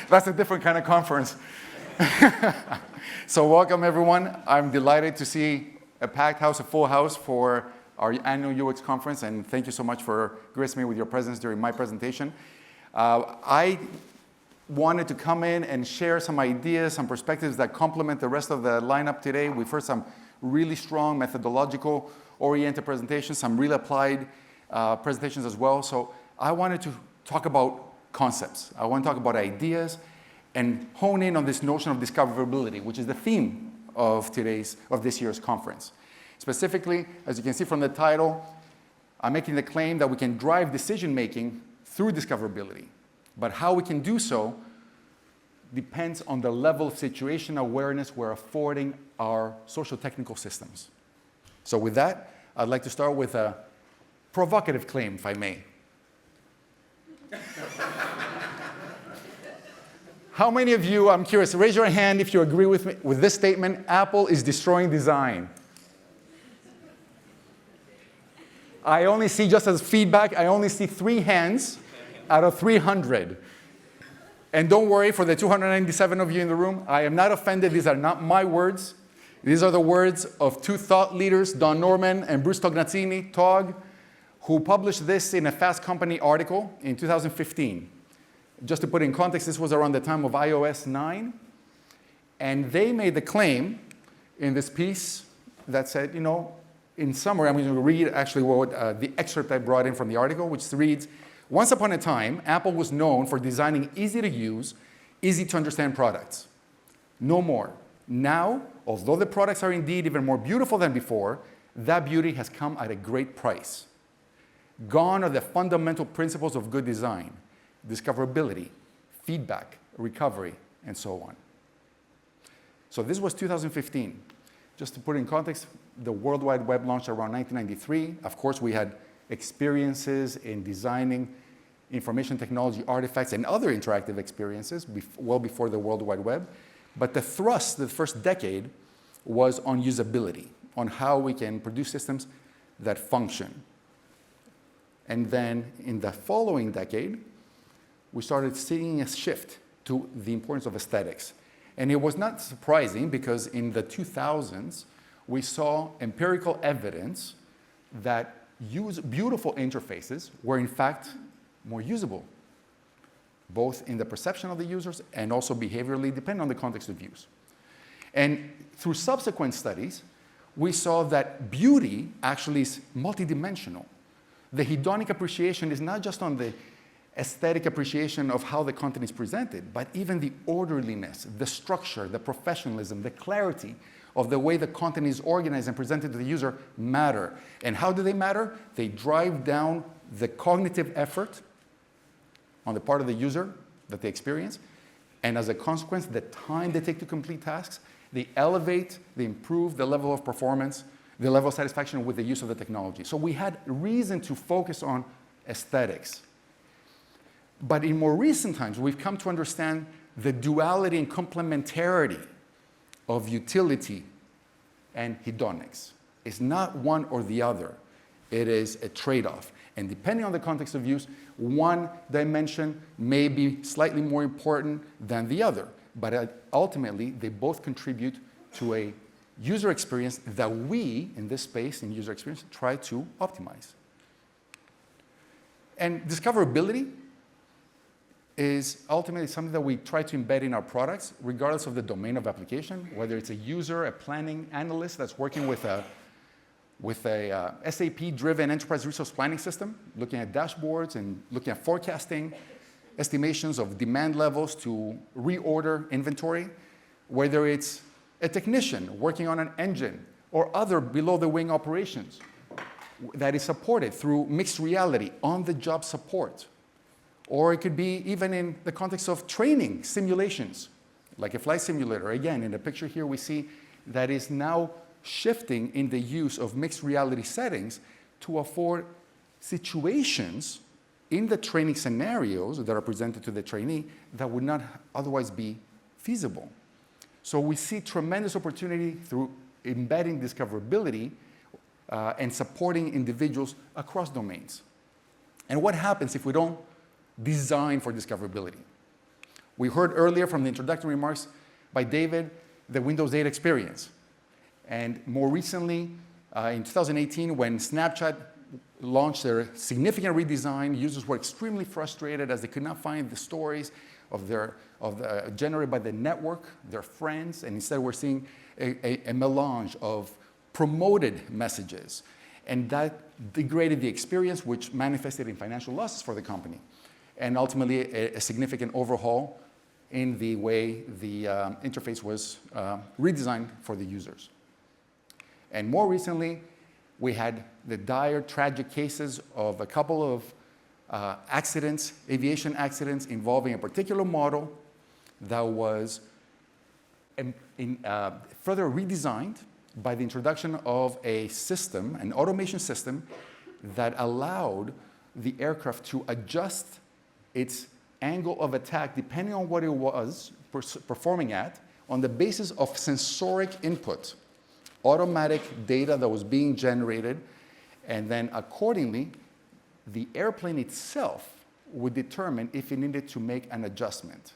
That's a different kind of conference. So welcome, everyone. I'm delighted to see a packed house, a full house for our annual UX conference, and thank you so much for gracing me with your presence during my presentation. I wanted to come in and share some ideas, some perspectives that complement the rest of the lineup today. We've heard some really strong methodological-oriented presentations, some really applied presentations as well. So I wanted to talk about concepts. I want to talk about ideas and hone in on this notion of discoverability, which is the theme of this year's conference. Specifically, as you can see from the title, I'm making the claim that we can drive decision-making through discoverability. But how we can do so depends on the level of situation awareness we're affording our social technical systems. So with that, I'd like to start with a provocative claim, if I may. How many of you, I'm curious, raise your hand if you agree with me with this statement: Apple is destroying design. I only see, just as feedback, I only see 3 hands out of 300. And don't worry, for the 297 of you in the room, I am not offended. These are not my words. These are the words of 2 thought leaders, Don Norman and Bruce Tognazzini, TOG, who published this in a Fast Company article in 2015. Just to put it in context, this was around the time of iOS 9. And they made the claim in this piece that said, you know, in summary, I'm going to read actually what the excerpt I brought in from the article, which reads, "Once upon a time, Apple was known for designing easy-to-use, easy-to-understand products. No more. Now, although the products are indeed even more beautiful than before, that beauty has come at a great price. Gone are the fundamental principles of good design: discoverability, feedback, recovery, and so on." So this was 2015. Just to put it in context, the World Wide Web launched around 1993. Of course, we had experiences in designing information technology artifacts and other interactive experiences well before the World Wide Web. But the thrust, the first decade, was on usability, on how we can produce systems that function. And then in the following decade, we started seeing a shift to the importance of aesthetics. And it was not surprising, because in the 2000s, we saw empirical evidence that beautiful interfaces were in fact more usable, both in the perception of the users and also behaviorally, depending on the context of use. And through subsequent studies, we saw that beauty actually is multidimensional. The hedonic appreciation is not just on the aesthetic appreciation of how the content is presented, but even the orderliness, the structure, the professionalism, the clarity of the way the content is organized and presented to the user matter. And how do they matter? They drive down the cognitive effort on the part of the user that they experience, and as a consequence, the time they take to complete tasks. They elevate, they improve the level of performance, the level of satisfaction with the use of the technology. So we had reason to focus on aesthetics. But in more recent times, we've come to understand the duality and complementarity of utility and hedonics. It's not one or the other. It is a trade-off. And depending on the context of use, one dimension may be slightly more important than the other. But ultimately, they both contribute to a user experience that we, in this space, in user experience, try to optimize. And discoverability is ultimately something that we try to embed in our products, regardless of the domain of application, whether it's a user, a planning analyst that's working with a SAP-driven enterprise resource planning system, looking at dashboards and looking at forecasting, estimations of demand levels to reorder inventory, whether it's a technician working on an engine or other below-the-wing operations that is supported through mixed reality, on-the-job support. Or it could be even in the context of training simulations, like a flight simulator. Again, in the picture here, we see that is now shifting in the use of mixed reality settings to afford situations in the training scenarios that are presented to the trainee that would not otherwise be feasible. So we see tremendous opportunity through embedding discoverability and supporting individuals across domains. And what happens if we don't design for discoverability? We heard earlier from the introductory remarks by David, the Windows 8 experience. And more recently, in 2018, when Snapchat launched their significant redesign, users were extremely frustrated as they could not find the stories generated by the network, their friends, and instead we're seeing a melange of promoted messages. And that degraded the experience, which manifested in financial losses for the company, and ultimately a significant overhaul in the way the interface was redesigned for the users. And more recently, we had the dire, tragic cases of a couple of accidents, aviation accidents, involving a particular model that was further redesigned by the introduction of a system, an automation system, that allowed the aircraft to adjust its angle of attack depending on what it was performing at on the basis of sensoric input, automatic data that was being generated, and then accordingly, the airplane itself would determine if it needed to make an adjustment,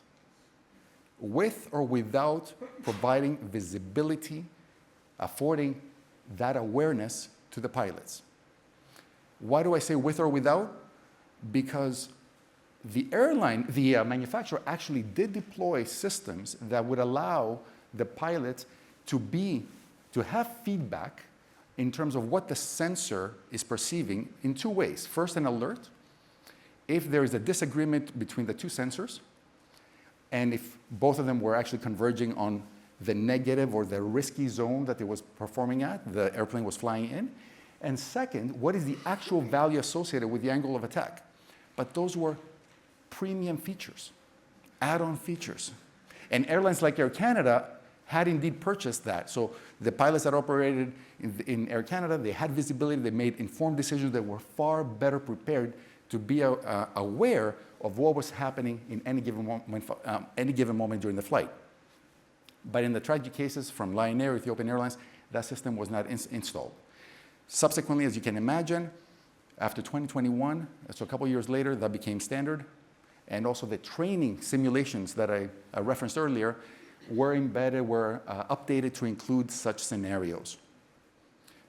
with or without providing visibility, affording that awareness to the pilots. Why do I say with or without? Because the manufacturer actually did deploy systems that would allow the pilots to have feedback in terms of what the sensor is perceiving in two ways. First, an alert, if there is a disagreement between the two sensors, and if both of them were actually converging on the negative or the risky zone that it was performing at, the airplane was flying in. And second, what is the actual value associated with the angle of attack? But those were premium features, add-on features. And airlines like Air Canada had indeed purchased that. So the pilots that operated in Air Canada, they had visibility, they made informed decisions that were far better prepared to be aware of what was happening in any given moment during the flight. But in the tragic cases from Lion Air, Ethiopian Airlines, that system was not installed. Subsequently, as you can imagine, after 2021, so a couple years later, that became standard. And also the training simulations that I referenced earlier were embedded, were updated to include such scenarios.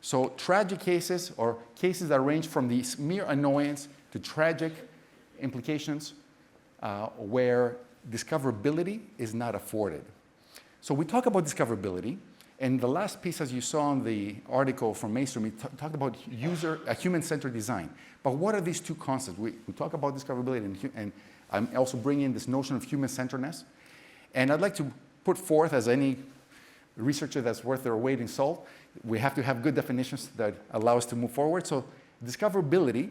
So tragic cases, or cases that range from the mere annoyance to tragic implications, where discoverability is not afforded. So we talk about discoverability, and the last piece, as you saw in the article from Mainstream, we talked about human-centered design. But what are these two concepts? We talk about discoverability, and I'm also bringing in this notion of human-centeredness. And I'd like to put forth, as any researcher that's worth their weight in salt, we have to have good definitions that allow us to move forward. So discoverability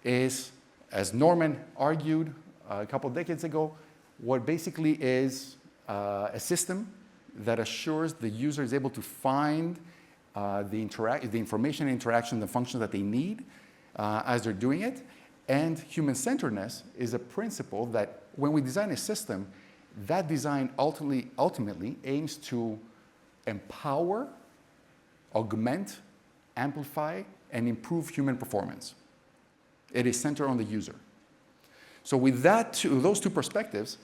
is, as Norman argued a couple of decades ago, what basically is a system that assures the user is able to find the information, interaction, the functions that they need as they're doing it. And human-centeredness is a principle that when we design a system, that design ultimately aims to empower, augment, amplify, and improve human performance. It is centered on the user. So with those two perspectives,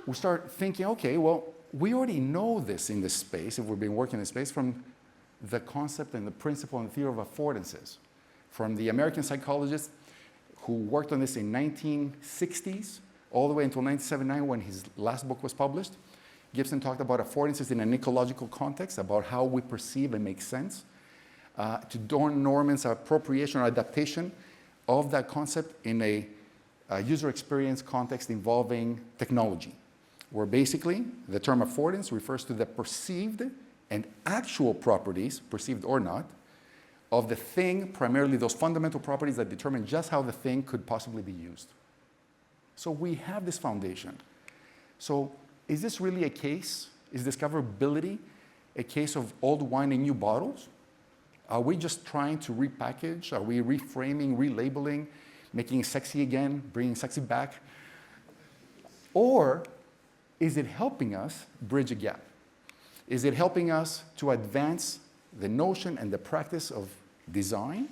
we start thinking, okay, well, we already know this in this space, if we've been working in this space, from the concept and the principle and theory of affordances, from the American psychologist who worked on this in 1960s, all the way until 1979 when his last book was published. Gibson talked about affordances in an ecological context, about how we perceive and make sense. To Don Norman's appropriation or adaptation of that concept in a user experience context involving technology, where basically the term affordance refers to the perceived and actual properties, perceived or not, of the thing, primarily those fundamental properties that determine just how the thing could possibly be used. So we have this foundation. So is this really a case? Is discoverability a case of old wine in new bottles? Are we just trying to repackage? Are we reframing, relabeling, making it sexy again, bringing sexy back? Or is it helping us bridge a gap? Is it helping us to advance the notion and the practice of design?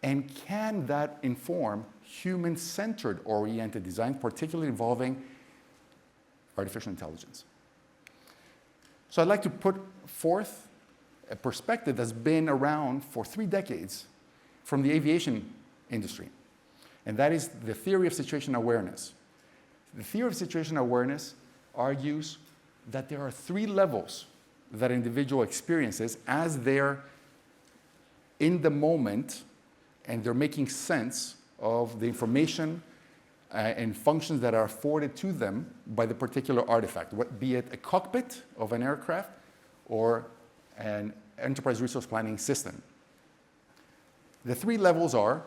And can that inform human-centered oriented design, particularly involving artificial intelligence. So I'd like to put forth a perspective that's been around for 3 decades from the aviation industry, and that is the theory of situational awareness. The theory of situational awareness argues that there are 3 levels that an individual experiences as they're in the moment and they're making sense of the information and functions that are afforded to them by the particular artifact, be it a cockpit of an aircraft or an enterprise resource planning system. The 3 levels are,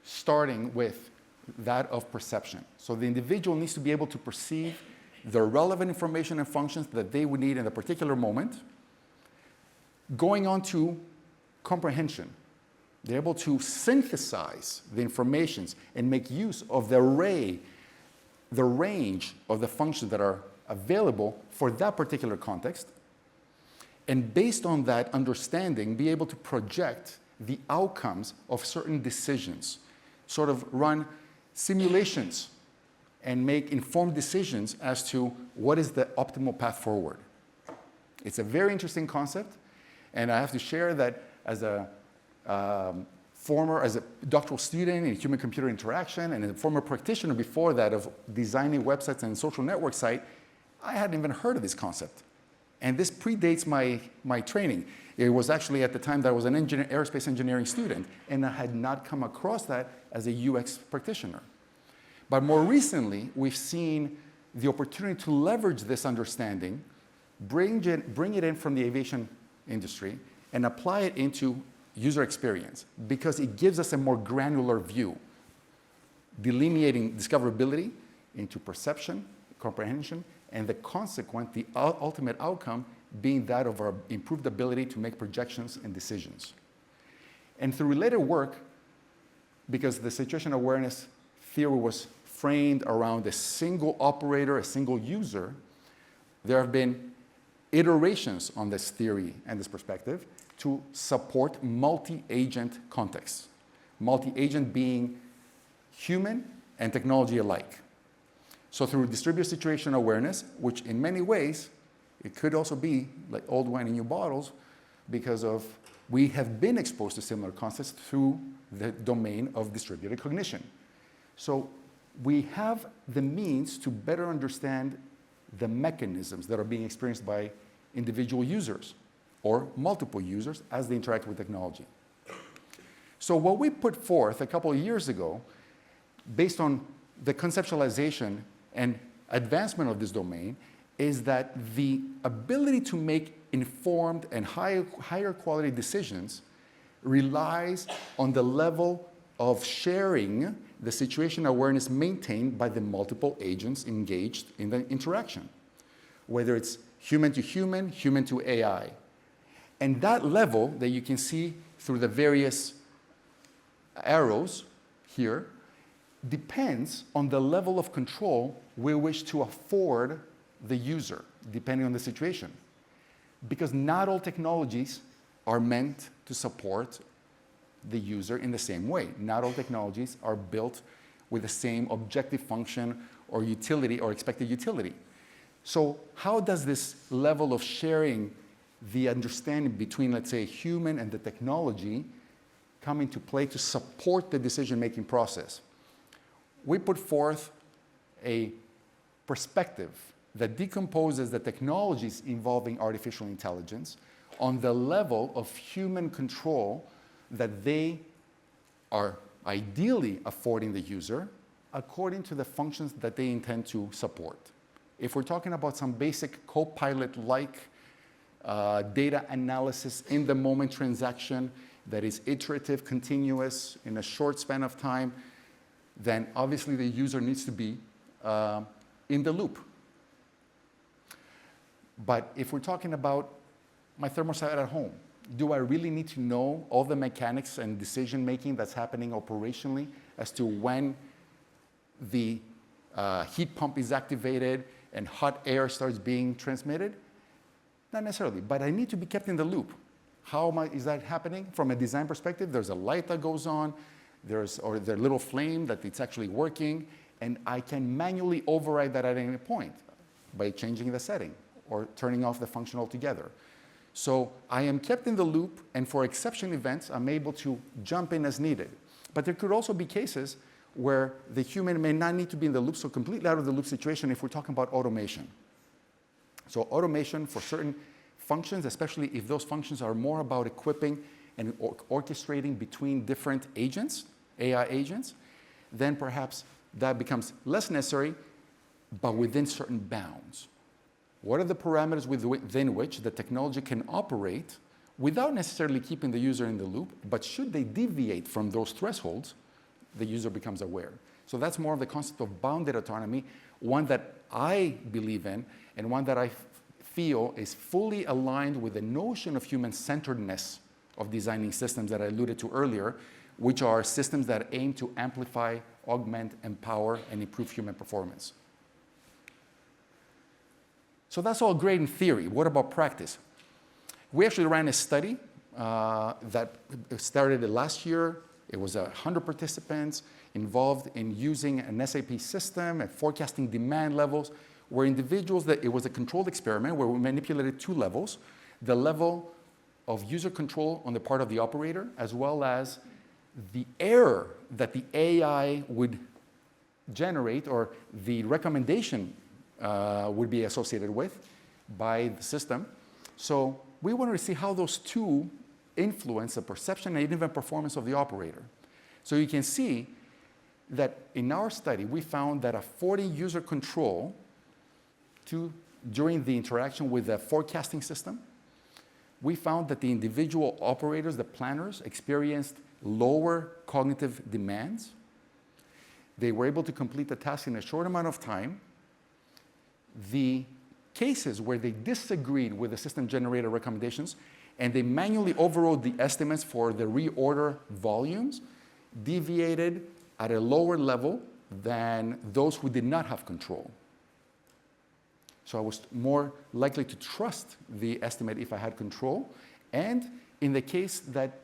starting with that of perception. So the individual needs to be able to perceive the relevant information and functions that they would need in a particular moment. Going on to comprehension. They're able to synthesize the informations and make use of the range of the functions that are available for that particular context. And based on that understanding, be able to project the outcomes of certain decisions, sort of run simulations and make informed decisions as to what is the optimal path forward. It's a very interesting concept, and I have to share that as a doctoral student in human-computer interaction and a former practitioner before that of designing websites and social network site, I hadn't even heard of this concept. And this predates my training. It was actually at the time that I was an aerospace engineering student, and I had not come across that as a UX practitioner. But more recently, we've seen the opportunity to leverage this understanding, bring it in from the aviation industry, and apply it into user experience, because it gives us a more granular view, delineating discoverability into perception, comprehension, and the ultimate outcome being that of our improved ability to make projections and decisions. And through related work, because the situational awareness theory was framed around a single operator, a single user, there have been iterations on this theory and this perspective to support multi-agent contexts. Multi-agent being human and technology alike. So through distributed situational awareness, which in many ways, it could also be like old wine in new bottles, because we have been exposed to similar concepts through the domain of distributed cognition. So we have the means to better understand the mechanisms that are being experienced by individual users or multiple users as they interact with technology. So what we put forth a couple of years ago, based on the conceptualization and advancement of this domain, is that the ability to make informed and higher quality decisions relies on the level of sharing the situational awareness maintained by the multiple agents engaged in the interaction, whether it's human to human, human to AI. And that level that you can see through the various arrows here depends on the level of control we wish to afford the user, depending on the situation. Because not all technologies are meant to support the user in the same way. Not all technologies are built with the same objective function or utility or expected utility. So how does this level of sharing the understanding between, let's say, human and the technology come into play to support the decision-making process? We put forth a perspective that decomposes the technologies involving artificial intelligence on the level of human control that they are ideally affording the user according to the functions that they intend to support. If we're talking about some basic co-pilot-like data analysis in the moment transaction that is iterative, continuous, in a short span of time, then obviously the user needs to be in the loop. But if we're talking about my thermostat at home, do I really need to know all the mechanics and decision-making that's happening operationally as to when the heat pump is activated and hot air starts being transmitted? Not necessarily, but I need to be kept in the loop. How is that happening? From a design perspective, there's a light that goes on, or the little flame that it's actually working, and I can manually override that at any point. by changing the setting or turning off the function altogether. So I am kept in the loop, and for exception events, I'm able to jump in as needed. But there could also be cases where the human may not need to be in the loop, so completely out of the loop situation if we're talking about automation. So automation for certain functions, especially if those functions are more about equipping and orchestrating between different agents, AI agents, then perhaps that becomes less necessary, but within certain bounds. What are the parameters within which the technology can operate without necessarily keeping the user in the loop, but should they deviate from those thresholds, the user becomes aware. So that's more of the concept of bounded autonomy, one that I believe in, and one that I feel is fully aligned with the notion of human-centeredness of designing systems that I alluded to earlier, which are systems that aim to amplify, augment, empower, and improve human performance. So that's all great in theory. What about practice? We actually ran a study that started last year. It was 100 participants involved in using an SAP system and forecasting demand levels, where individuals, it was a controlled experiment where we manipulated two levels, the level of user control on the part of the operator, as well as the error that the AI would generate, or the recommendation would be associated with by the system. So we wanted to see how those two influence the perception and even performance of the operator. So you can see that in our study, we found that a 40 user control during the interaction with the forecasting system, we found that the individual operators, the planners, experienced lower cognitive demands. They were able to complete the task in a short amount of time. The cases where they disagreed with the system-generated recommendations and they manually overrode the estimates for the reorder volumes deviated at a lower level than those who did not have control. So I was more likely to trust the estimate if I had control. And in the case that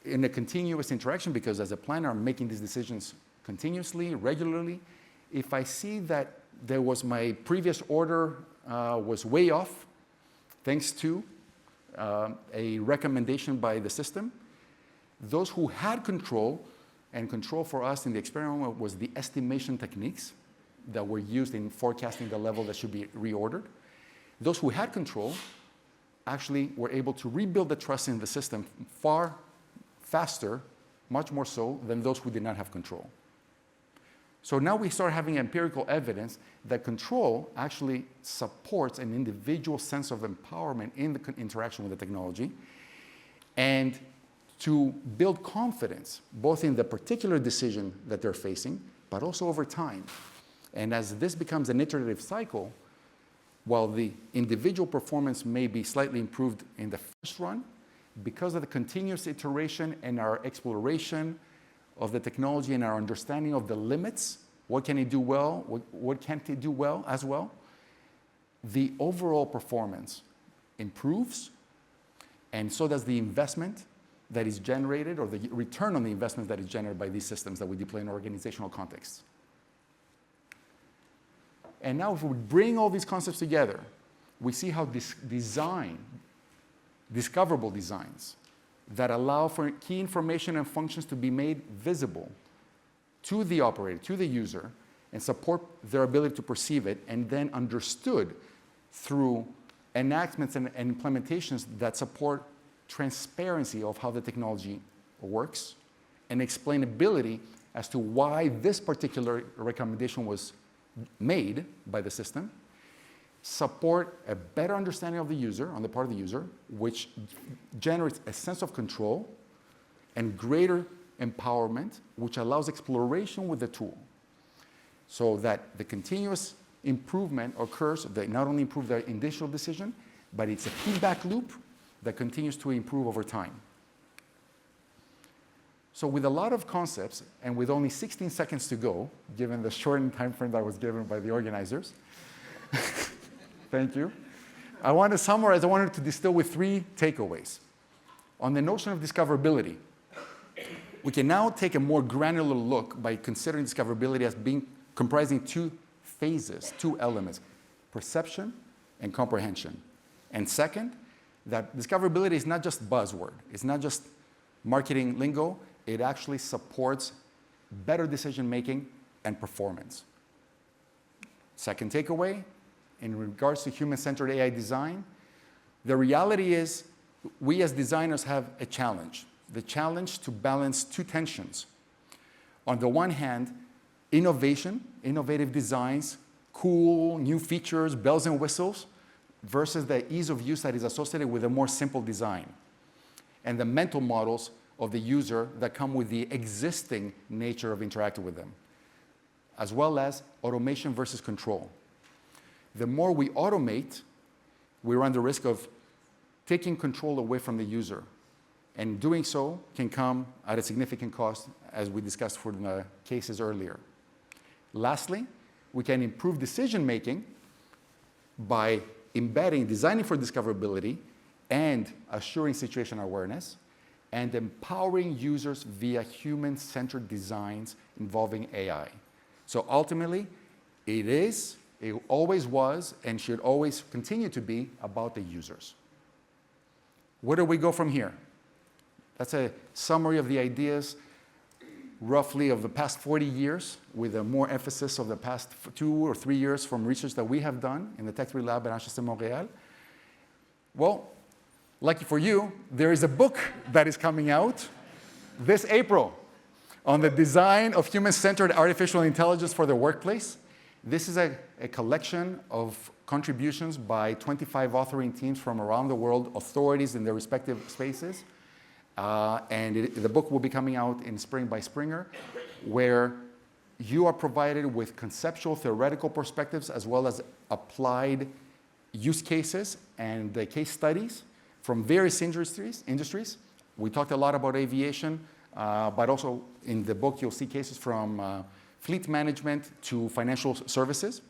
in a continuous interaction, because as a planner I'm making these decisions continuously, regularly, if I see that there was my previous order was way off, thanks to a recommendation by the system, those who had control, and control for us in the experiment was the estimation techniques that were used in forecasting the level that should be reordered. Those who had control actually were able to rebuild the trust in the system far faster, much more so than those who did not have control. So now we start having empirical evidence that control actually supports an individual sense of empowerment in the interaction with the technology, and to build confidence, both in the particular decision that they're facing, but also over time. And as this becomes an iterative cycle, while the individual performance may be slightly improved in the first run, because of the continuous iteration and our exploration of the technology and our understanding of the limits, what can it do well, what can't it do well as well, the overall performance improves, and so does the investment that is generated, or the return on the investment that is generated by these systems that we deploy in organizational contexts. And now if we bring all these concepts together, we see how this discoverable designs that allow for key information and functions to be made visible to the operator, to the user, and support their ability to perceive it, and then understood through enactments and implementations that support transparency of how the technology works, and explainability as to why this particular recommendation was made by the system, support a better understanding of the user on the part of the user, which generates a sense of control and greater empowerment, which allows exploration with the tool, so that the continuous improvement occurs. They not only improve their initial decision, but it's a feedback loop that continues to improve over time. So with a lot of concepts, and with only 16 seconds to go, given the shortened time frame that was given by the organizers, thank you, I want to summarize. I wanted to distill with 3 takeaways. On the notion of discoverability, we can now take a more granular look by considering discoverability as comprising 2 phases, 2 elements. perception, and comprehension. And second, that discoverability is not just buzzword. It's not just marketing lingo. It actually supports better decision-making and performance. Second takeaway, in regards to human-centered AI design, the reality is we as designers have a challenge. The challenge to balance two tensions. On the one hand, innovation, innovative designs, cool, new features, bells and whistles, versus the ease of use that is associated with a more simple design. And the mental models of the user that come with the existing nature of interacting with them, as well as automation versus control. The more we automate, we run the risk of taking control away from the user. And doing so can come at a significant cost, as we discussed for the cases earlier. Lastly, we can improve decision-making by designing for discoverability and assuring situational awareness, and empowering users via human-centered designs involving AI. So ultimately, it always was, and should always continue to be about the users. Where do we go from here? That's a summary of the ideas, roughly of the past 40 years, with a more emphasis of the past 2 or 3 years from research that we have done in the Tech 3 Lab at HCAI Montréal. Well, lucky for you, there is a book that is coming out this April on the design of human-centered artificial intelligence for the workplace. This is a collection of contributions by 25 authoring teams from around the world, authorities in their respective spaces. The book will be coming out in spring by Springer, where you are provided with conceptual, theoretical perspectives, as well as applied use cases and case studies from various industries. We talked a lot about aviation, but also in the book you'll see cases from fleet management to financial services,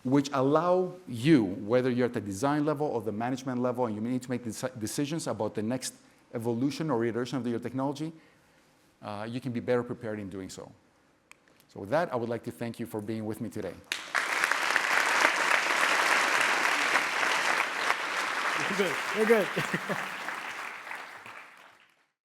which allow you, whether you're at the design level or the management level, and you need to make decisions about the next evolution or iteration of your technology, you can be better prepared in doing so. So with that, I would like to thank you for being with me today. You're good. You're good.